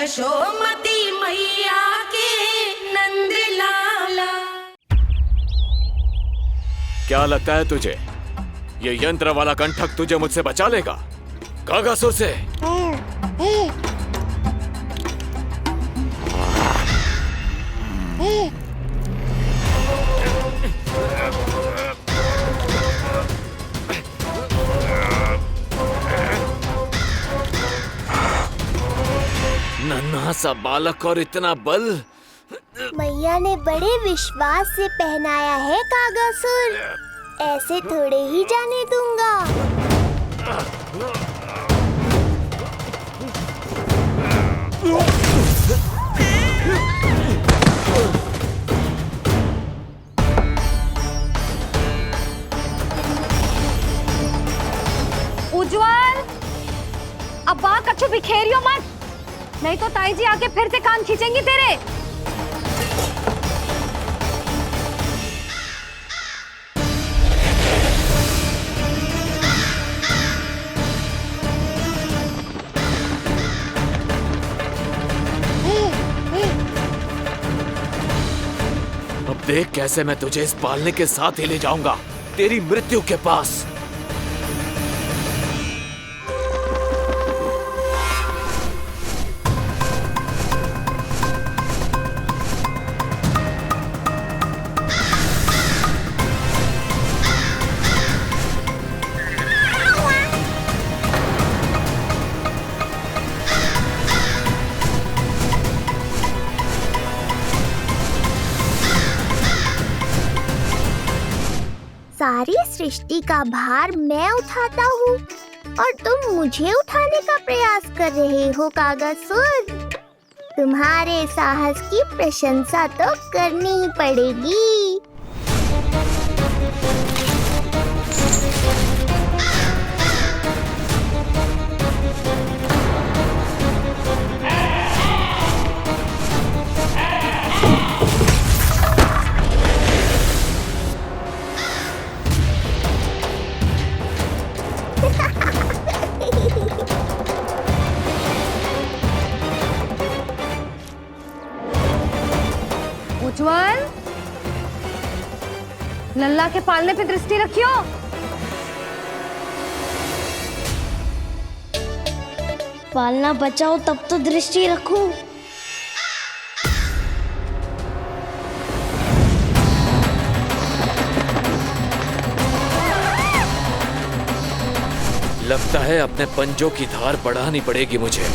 यशोमती मैया के नंद लाला। क्या लगता है तुझे ये यंत्र वाला कंठक तुझे मुझसे बचा लेगा कागासुर से? नन्हा सा बालक और इतना बल। मैया ने बड़े विश्वास से पहनाया है कागासुर, ऐसे थोड़े ही जाने दूंगा। उज्जवल, अब बात कच्चू बिखेरियो मत, नहीं तो ताई जी आके फिर से कान खींचेंगी तेरे। अब देख कैसे मैं तुझे इस पालने के साथ ही ले जाऊंगा तेरी मृत्यु के पास। सारी सृष्टि का भार मैं उठाता हूँ और तुम मुझे उठाने का प्रयास कर रहे हो कागासुर। तुम्हारे साहस की प्रशंसा तो करनी ही पड़ेगी। उज्जवल, लल्ला के पालने पे दृष्टि रखियो। पालना बचाओ तब तो दृष्टि रखूं। लगता है अपने पंजों की धार बढ़ानी पड़ेगी मुझे।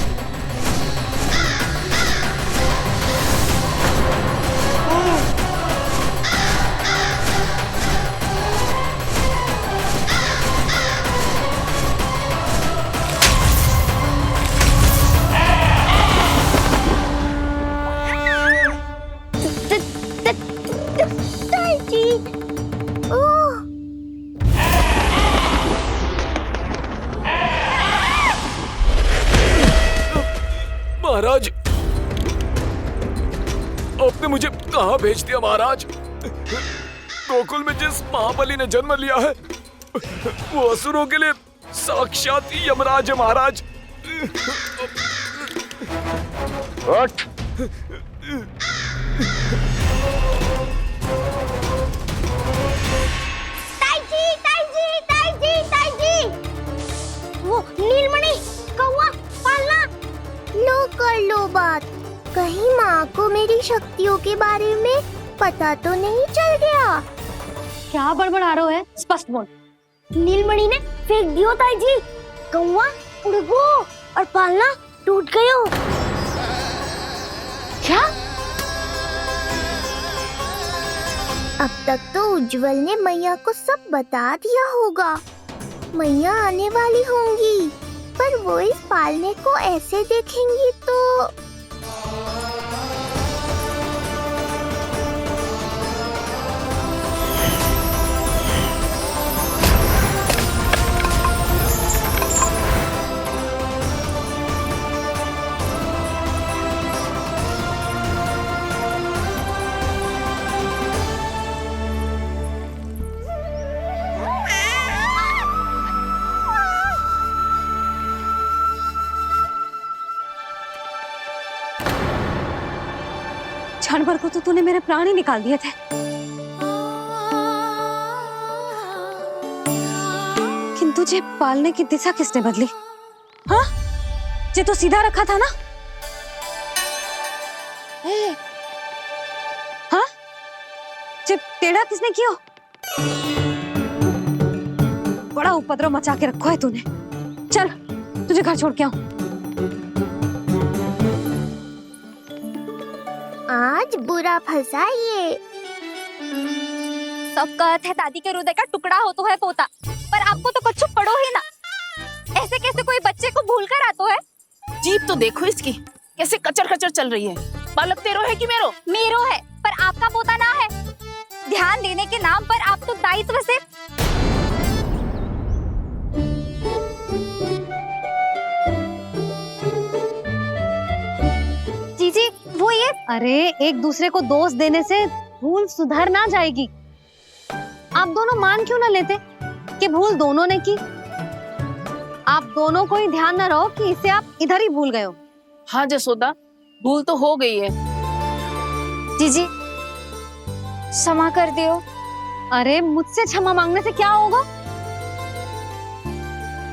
महाराज, आपने मुझे कहाँ भेज दिया महाराज? गोकुल में जिस महाबली ने जन्म लिया है वो असुरों के लिए साक्षात यमराज है महाराज। वो नीलमणि, कौवा, पालना, लो कर लो बात। कहीं माँ को मेरी शक्तियों के बारे में पता तो नहीं चल गया? क्या बड़बड़ा रहे हो है? स्पष्ट बोल। नीलमणि ने फेंक दियो ताई जी। कौवा उड़ गयो और पालना टूट गयो। क्या? अब तक तो उज्जवल ने मैया को सब बता दिया होगा। मैया आने वाली होंगी, पर वो इस पालने को ऐसे देखेंगी तो जानवर को तो तूने मेरे प्राण ही निकाल दिए थे, किंतु तुझे पालने की दिशा किसने बदली? हाँ, जे तो सीधा रखा था ना? हाँ, जे टेढ़ा किसने किया? बड़ा उपद्रव मचा के रखा है तूने। चल, तुझे घर छोड़ के आऊं। आज बुरा फंसा ये। सब कहते हैं दादी के हृदय का टुकड़ा हो तो है पोता, पर आपको तो कच्छु पड़ो ही ना। ऐसे कैसे कोई बच्चे को भूल कर आतो है? जीप तो देखो इसकी, कैसे कचर कचर चल रही है। बालक तेरो है कि मेरो? मेरो है, पर आपका पोता ना है। ध्यान देने के नाम पर आप तो दायित्व से जीजी वो ये। अरे एक दूसरे को दोष देने से भूल सुधर ना जाएगी। आप दोनों मान क्यों ना लेते कि भूल दोनों ने की? आप दोनों को ही ध्यान न रहो कि इसे आप इधर ही भूल गए हो। हाँ जसोदा, भूल तो हो गई है। जीजी क्षमा कर दियो। अरे मुझसे क्षमा मांगने से क्या होगा?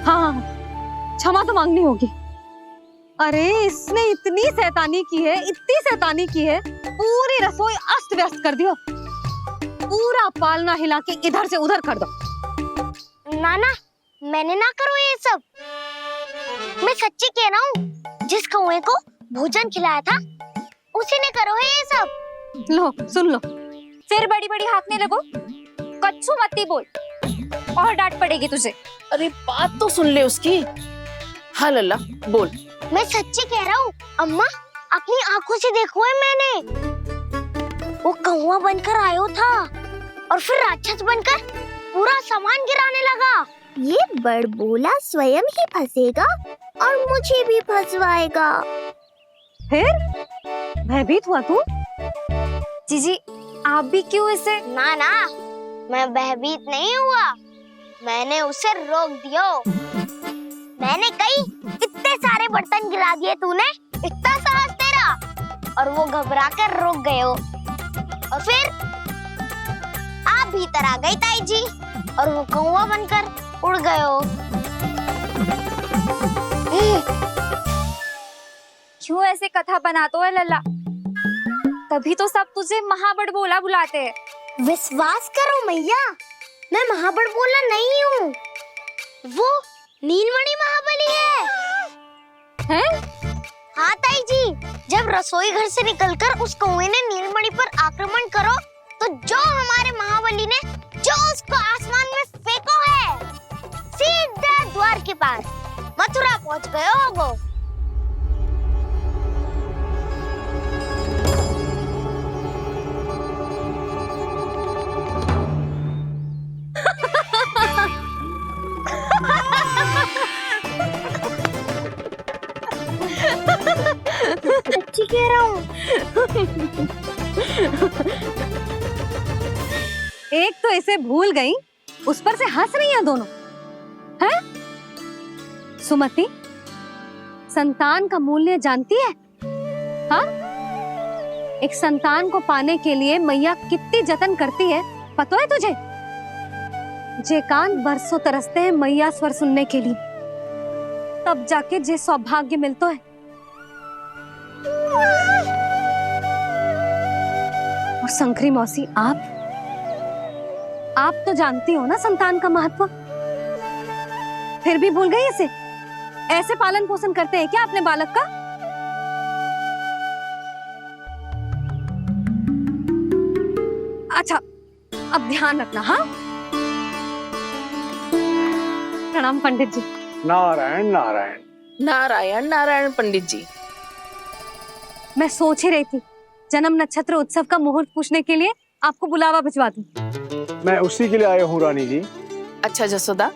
हाँ, क्षमा तो मांगनी होगी। अरे इसने इतनी शैतानी की है, इतनी शैतानी की है, पूरी रसोई अस्त व्यस्त कर दियो। पूरा पालना हिला के इधर से उधर कर दो। नाना, मैंने ना करो ये सब। मैं सच्ची कह रहा हूँ, जिस कौवे को भोजन खिलाया था उसी ने करो है ये सब। लो सुन लो, फिर बड़ी बड़ी हाकने लगो। कच्छु मत बोल, और डांट पड़ेगी तुझे। अरे बात तो सुन ले उसकी। हाँ लल्ला बोल। मैं सच्ची कह रहा हूँ अम्मा, अपनी आंखों से देखो है मैंने। वो कौवा बनकर आयो था और फिर राक्षस बनकर पूरा सामान गिराने लगा। ये बड़बोला स्वयं ही फंसेगा और मुझे भी फंसवाएगा। फिर भयभीत हुआ तू? जीजी आप भी क्यों इसे? ना ना, मैं भयभीत नहीं हुआ, मैंने उसे रोक दिया। मैंने कही इतने सारे बर्तन गिरा दिए तूने, इतना साहस तेरा? और वो घबरा कर रुक गए हो। और फिर आप भीतर आ गई ताई जी और वो कौवा बनकर उड़ गए हो। क्यों ऐसे कथा बनाते हो लल्ला? तभी तो सब तुझे महाबड़बोला बुलाते हैं। विश्वास करो मैया, मैं महाबड़बोला नहीं हूँ, वो नीलमणि महाबली है। हैं? हाँ ताई जी, जब रसोई घर से निकलकर उस कौवे ने नीलमणि पर आक्रमण करो तो जो हमारे महाबली ने जो उसको आसमान में फेंको है, सीधा द्वार के पास मथुरा पहुंच गए होगो। सच्ची कह रहा हूँ। एक तो इसे भूल गई, उस पर से हंस रही हैं दोनों। हैं? सुमति, संतान का मूल्य जानती है? हाँ? एक संतान को पाने के लिए मैया कितनी जतन करती है, पता है तुझे? जे कान बरसों तरसते हैं मैया स्वर सुनने के लिए, तब जाके जे सौभाग्य मिलता है। और शंकरी मौसी, आप तो जानती हो ना संतान का महत्व, फिर भी भूल गई इसे? ऐसे पालन पोषण करते हैं क्या अपने बालक का? अच्छा, अब ध्यान रखना। हाँ, प्रणाम पंडित जी। नारायण नारायण। नारायण नारायण पंडित जी। मैं सोच ही रही थी जन्म नक्षत्र उत्सव का मुहूर्त पूछने के लिए आपको बुलावा भिजवा दूं। मैं उसी के लिए आया हूँ रानी जी। अच्छा जसोदा,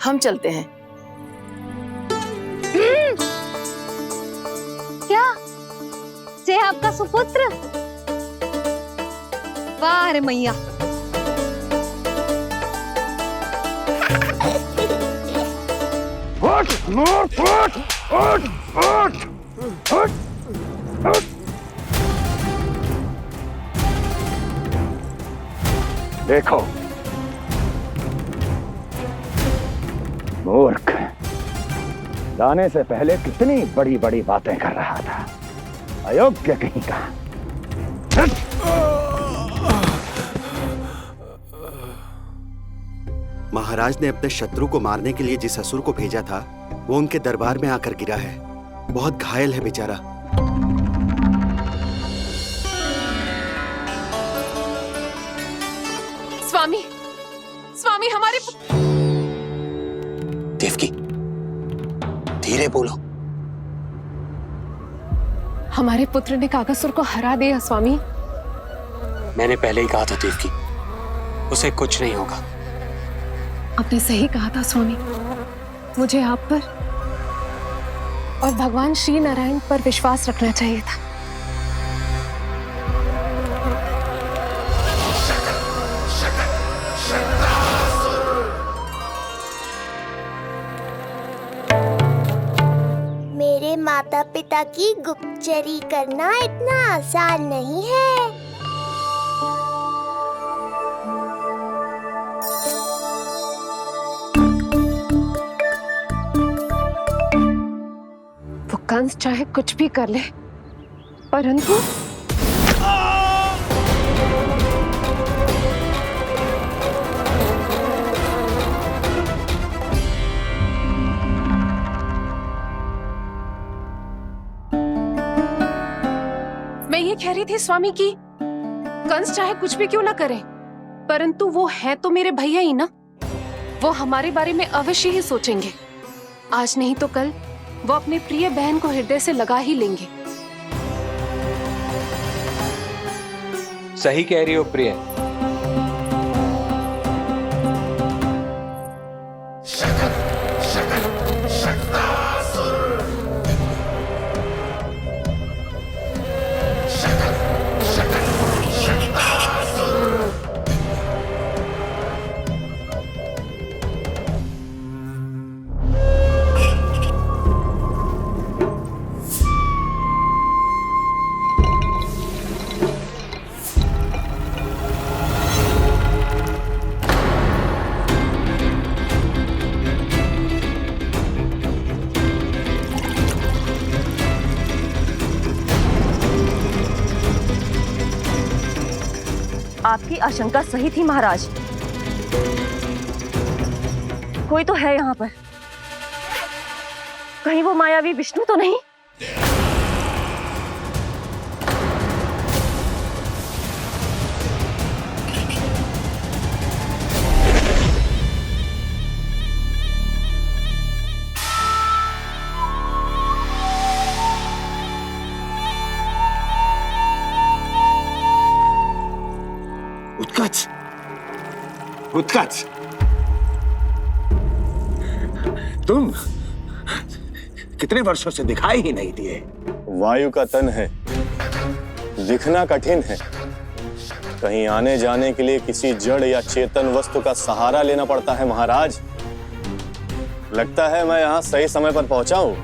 हम चलते हैं। क्या से आपका सुपुत्र? वाह रे मैया। उठ, उठ, उठ, उठ, उठ, उठ, उठ। देखो मूर्ख, लाने से पहले कितनी बड़ी बड़ी बातें कर रहा था, अयोग्य कहीं का। महाराज ने अपने शत्रु को मारने के लिए जिस असुर को भेजा था वो उनके दरबार में आकर गिरा है। बहुत घायल है बेचारा। स्वामी, स्वामी हमारे देवकी, धीरे बोलो। हमारे पुत्र ने कागासुर को हरा दिया स्वामी। मैंने पहले ही कहा था देवकी, उसे कुछ नहीं होगा। आपने सही कहा था स्वामी। मुझे आप पर और भगवान श्री नारायण पर विश्वास रखना चाहिए था। मेरे माता पिता की गुप्तचरी करना इतना आसान नहीं है। वो कंस चाहे कुछ भी कर ले, परंतु मैं ये कह रही थी स्वामी कि कंस चाहे कुछ भी क्यों ना करे, परंतु वो है तो मेरे भैया ही ना। वो हमारे बारे में अवश्य ही सोचेंगे। आज नहीं तो कल वो अपने प्रिय बहन को हृदय से लगा ही लेंगे। सही कह रही हो प्रिय। आपकी आशंका सही थी महाराज। कोई तो है यहाँ पर। कहीं वो मायावी विष्णु तो नहीं? उत्कच, उत्कच, तुम कितने वर्षों से दिखाई ही नहीं दिए। वायु का तन है, दिखना कठिन है। कहीं आने जाने के लिए किसी जड़ या चेतन वस्तु का सहारा लेना पड़ता है महाराज। लगता है मैं यहाँ सही समय पर पहुंचा हूँ।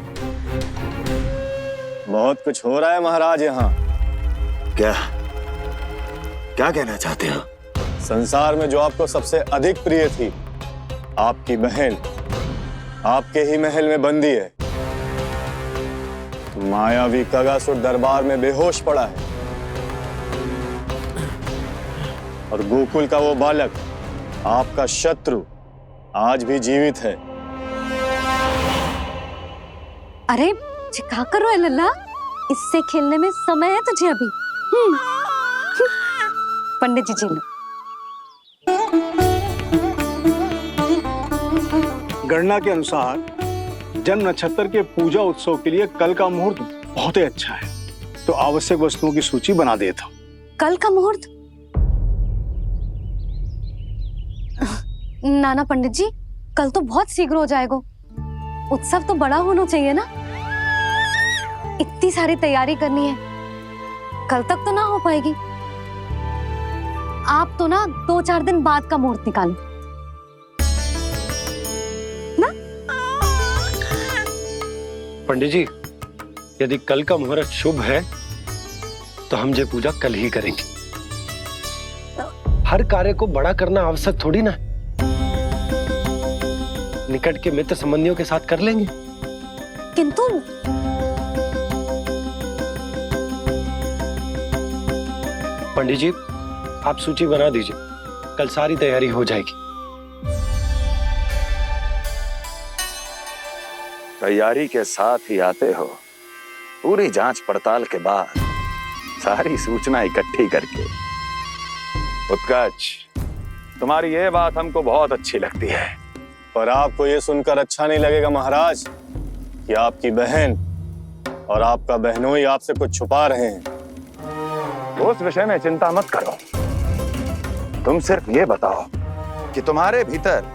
बहुत कुछ हो रहा है महाराज यहाँ। क्या क्या कहना चाहते हो? संसार में जो आपको सबसे अधिक प्रिय थी, आपकी बहन आपके ही महल में बंदी है। मायावी कागासुर दरबार में बेहोश पड़ा है और गोकुल का वो बालक, आपका शत्रु, आज भी जीवित है। अरे क्या कर रहे हो लल्ला? इससे खेलने में समय है तुझे अभी। पंडित जी लो। गणना के अनुसार जन्म नक्षत्र के पूजा उत्सव के लिए कल का मुहूर्त बहुत ही अच्छा है, तो आवश्यक वस्तुओं की सूची बना देता हूँ। कल का मुहूर्त? नाना पंडित जी, कल तो बहुत शीघ्र हो जाएगा। उत्सव तो बड़ा होना चाहिए ना। इतनी सारी तैयारी करनी है, कल तक तो ना हो पाएगी। आप तो ना 2-4 दिन बाद का मुहूर्त निकालो ना। पंडित जी, यदि कल का मुहूर्त शुभ है तो हम ये पूजा कल ही करेंगे। हर कार्य को बड़ा करना आवश्यक थोड़ी ना। निकट के मित्र संबंधियों के साथ कर लेंगे। किंतु पंडित जी, आप सूची बना दीजिए, कल सारी तैयारी हो जाएगी। तैयारी के साथ ही आते हो, पूरी जांच पड़ताल के बाद सारी सूचना इकट्ठी करके। उत्कर्ष, तुम्हारी ये बात हमको बहुत अच्छी लगती है। पर आपको ये सुनकर अच्छा नहीं लगेगा महाराज कि आपकी बहन और आपका बहनोई आपसे कुछ छुपा रहे हैं। उस विषय में चिंता मत करो, तुम सिर्फ ये बताओ कि तुम्हारे भीतर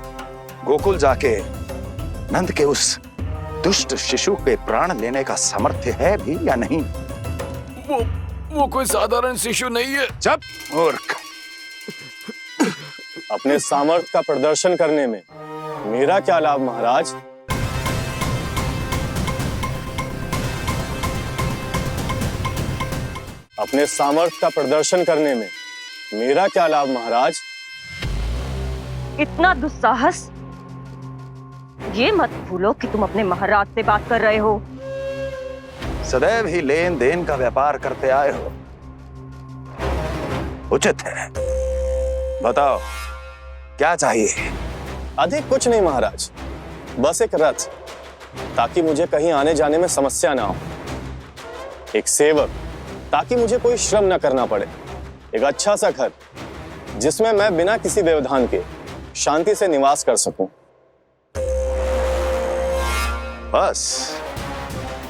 गोकुल जाके नंद के उस दुष्ट शिशु के प्राण लेने का सामर्थ्य है भी या नहीं? वो कोई साधारण शिशु नहीं है। जब मूर्ख। अपने सामर्थ्य का प्रदर्शन करने में मेरा क्या लाभ महाराज? अपने सामर्थ्य का प्रदर्शन करने में मेरा क्या लाभ महाराज? इतना दुस्साहस? ये मत भूलो कि तुम अपने महाराज से बात कर रहे हो। सदैव ही लेन देन का व्यापार करते आए हो, उचित है। बताओ क्या चाहिए? अधिक कुछ नहीं महाराज, बस एक रथ, ताकि मुझे कहीं आने जाने में समस्या ना हो। एक सेवक, ताकि मुझे कोई श्रम न करना पड़े। एक अच्छा सा घर, जिसमें मैं बिना किसी व्यवधान के शांति से निवास कर सकूं। बस,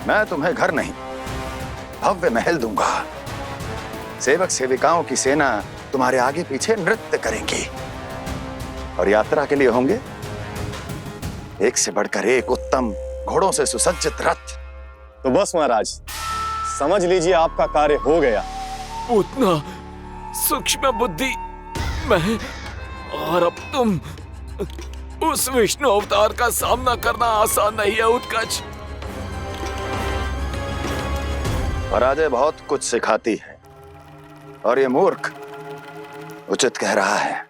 मैं तुम्हें घर नहीं, भव्य महल दूंगा। सेवक सेविकाओं की सेना तुम्हारे आगे पीछे नृत्य करेंगी और यात्रा के लिए होंगे एक से बढ़कर एक उत्तम घोड़ों से सुसज्जित रथ। तो बस महाराज, समझ लीजिए आपका कार्य हो गया। उतना सूक्ष्म बुद्धि मैं, और अब तुम, उस विष्णु अवतार का सामना करना आसान नहीं है उत्कर्ष। पराजय बहुत कुछ सिखाती है और ये मूर्ख उचित कह रहा है।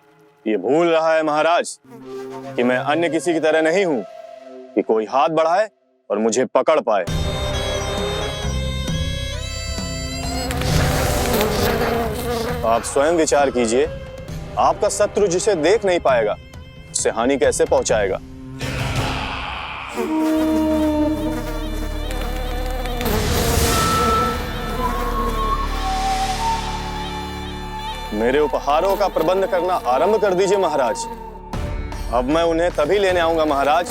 ये भूल रहा है महाराज कि मैं अन्य किसी की तरह नहीं हूं कि कोई हाथ बढ़ाए और मुझे पकड़ पाए। आप स्वयं विचार कीजिए, आपका शत्रु जिसे देख नहीं पाएगा उससे हानि कैसे पहुंचाएगा? मेरे उपहारों का प्रबंध करना आरंभ कर दीजिए महाराज। अब मैं उन्हें तभी लेने आऊंगा महाराज,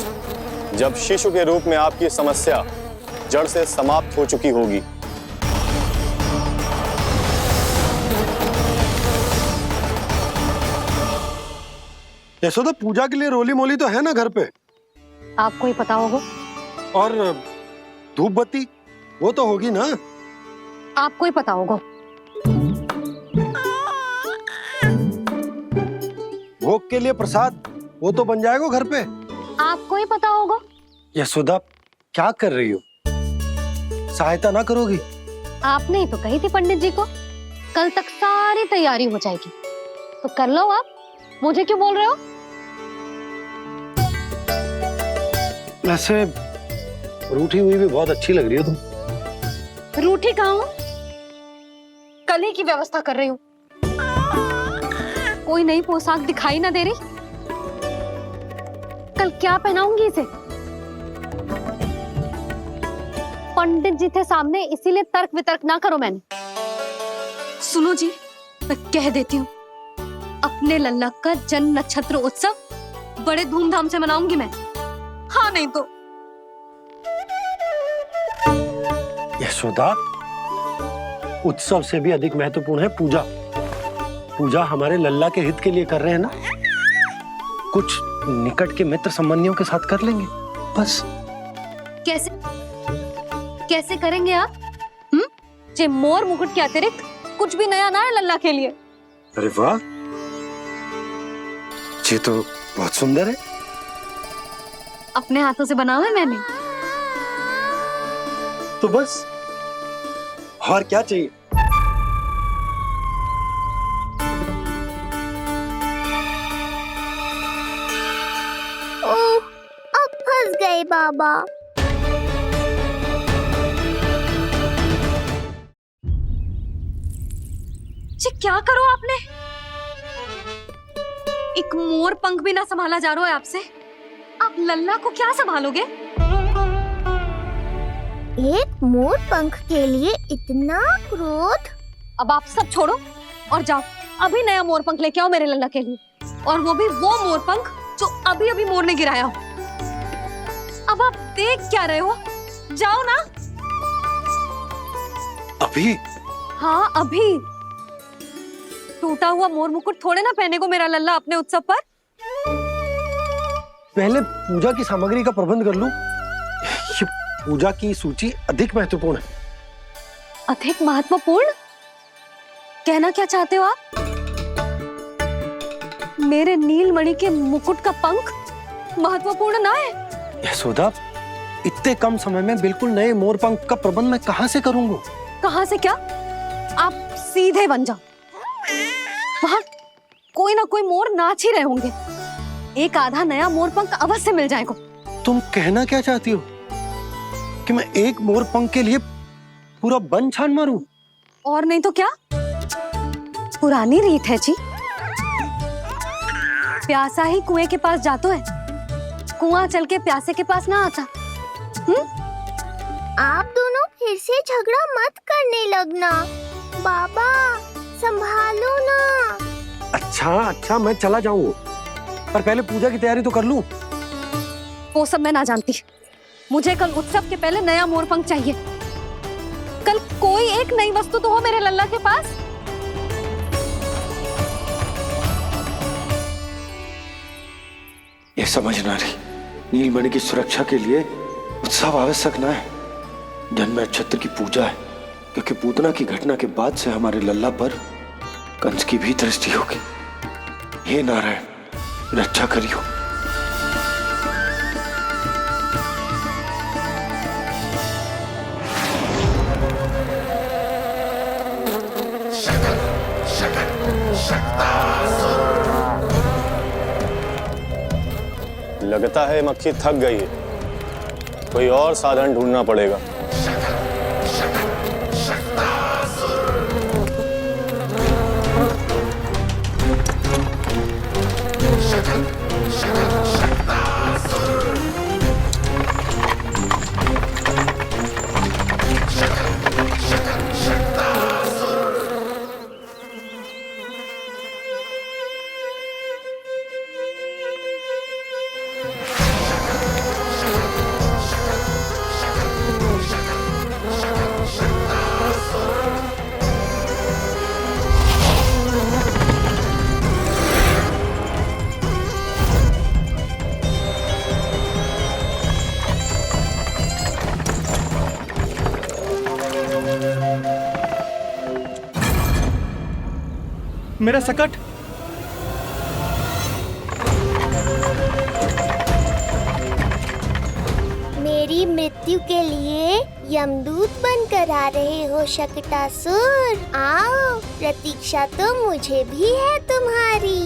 जब शिशु के रूप में आपकी समस्या जड़ से समाप्त हो चुकी होगी। यशोदा, पूजा के लिए रोली मोली तो है ना घर पे? आपको ही पता होगा। और धूप बत्ती वो तो होगी ना? आपको ही पता होगा। भोग के लिए प्रसाद वो तो बन जाएगा घर पे। आपको ही पता होगा। यशोदा, क्या कर रही हो? सहायता ना करोगी? आपने ही तो कही थी पंडित जी को, कल तक सारी तैयारी हो जाएगी, तो कर लो आप। मुझे क्यों बोल रहे हो? वैसे रूठी हुई भी बहुत अच्छी लग रही हो तुम। रूठी कहाँ हूँ? कल ही की व्यवस्था कर रही हूँ। कोई नई पोशाक दिखाई ना दे रही? कल क्या पहनाऊंगी इसे? पंडित जी थे सामने, इसीलिए तर्क वितर्क ना करो। मैंने सुनो जी, मैं कह देती हूँ, अपने लल्ला का जन्म नक्षत्र उत्सव बड़े धूमधाम से मनाऊंगी मैं। हाँ नहीं तो। यशोदा, उत्सव से भी अधिक महत्वपूर्ण है पूजा। पूजा हमारे लल्ला के हित के लिए कर रहे हैं ना, कुछ निकट के मित्र संबंधियों के साथ कर लेंगे बस। कैसे कैसे करेंगे आप? जे मोर मुकुट के अतिरिक्त कुछ भी नया ना है लल्ला के लिए। अरे वाह, ये तो बहुत सुंदर है। अपने हाथों से बना है मैंने। तो बस, और क्या चाहिए? बाबा। जी क्या करो आपने? एक मोर पंख भी ना संभाला जा रहा है आपसे। आप लल्ला को क्या संभालोगे? एक मोर पंख के लिए इतना क्रोध? अब आप सब छोड़ो और जाओ, अभी नया मोर पंख लेके आओ मेरे लल्ला के लिए, और वो भी वो मोर पंख जो अभी अभी मोर ने गिराया हो। अब आप देख क्या रहे हो? जाओ ना। अभी? हाँ अभी। टूटा हुआ मोर मुकुट थोड़े ना पहने को मेरा लल्ला अपने उत्सव पर। पहले पूजा की सामग्री का प्रबंध कर लूं। ये पूजा की सूची अधिक महत्वपूर्ण है। अधिक महत्वपूर्ण? कहना क्या चाहते हो आप? मेरे नीलमणि के मुकुट का पंख महत्वपूर्ण ना है? यशोदा, इतने कम समय में बिल्कुल नए मोर पंख का प्रबंध मैं कहां से करूंगा? कहां से क्या? आप सीधे बन जाओ। वहां कोई ना कोई मोर नाच ही रहे होंगे। एक आधा नया मोर पंख अवश्य मिल जाएगा। तुम कहना क्या चाहती हो कि मैं एक मोर पंख के लिए पूरा वन छान मारूं? और नहीं तो क्या, पुरानी रीत है जी। प्यासा ही कुएं के पास जाता है, कुआं चल के प्यासे के पास ना आता। आप दोनों फिर से झगड़ा मत करने लगना। बाबा संभालो ना। अच्छा मैं चला जाऊंगा, पर पहले पूजा की तैयारी तो कर लूं। वो सब मैं ना जानती। मुझे कल उत्सव के पहले नया मोर पंख चाहिए। कल कोई एक नई वस्तु तो हो मेरे लल्ला के पास। ये समझ ना रही, नीलमणि की सुरक्षा के लिए उत्सव आवश्यक ना है, जन्म नक्षत्र की पूजा है, क्योंकि पूतना की घटना के बाद से हमारे लल्ला पर कंस की भी दृष्टि होगी। हे नारायण, रक्षा करियो। लगता है मक्खी थक गई है, कोई और साधन ढूंढना पड़ेगा। मेरा सकट। मेरी मृत्यु के लिए यमदूत बनकर आ रहे हो शकटासुर। आओ, प्रतीक्षा तो मुझे भी है तुम्हारी।